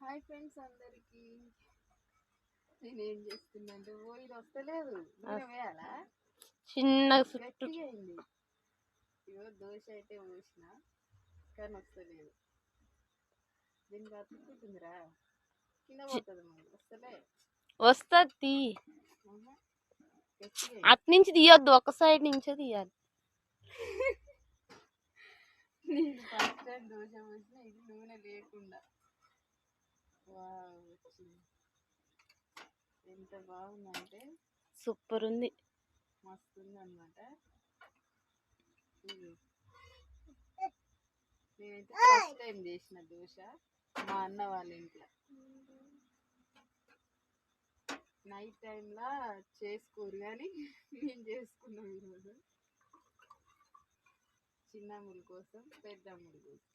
Hi friends అందరికి. నేనేం చేస్తుందంటే ఇది వస్తలేదు, నూనె వేయాలా? చిన్న గట్టిగా అయింది. ఇగో దోశ అయితే పోసిన కానీ వస్తలేదు. దీనికి అతుక్కుంటుందిరా, కింద పోతుంది. మరి వస్తలే. వస్తుంది. గట్టిగా అటు నుంచి తీయొద్దు, ఒక సైడ్ నుంచే తీయాలి. నేను ఫస్ట్ టైం దోశ పోసిన, ఇది నూనె లేకుండా. వచ్చింది. ఎంత బాగుందంటే సూపర్ ఉంది, మస్తు ఉంది అనమాట. నేనైతే ఫస్ట్ టైం చేసిన దోశ మా అన్న వాళ్ళ ఇంట్లో. నైట్ టైంలో చేసుకోరు కానీ మేము చేసుకున్నాం ఈరోజు. చిన్నమ్ముల కోసం, పెద్దమ్ముల కోసం.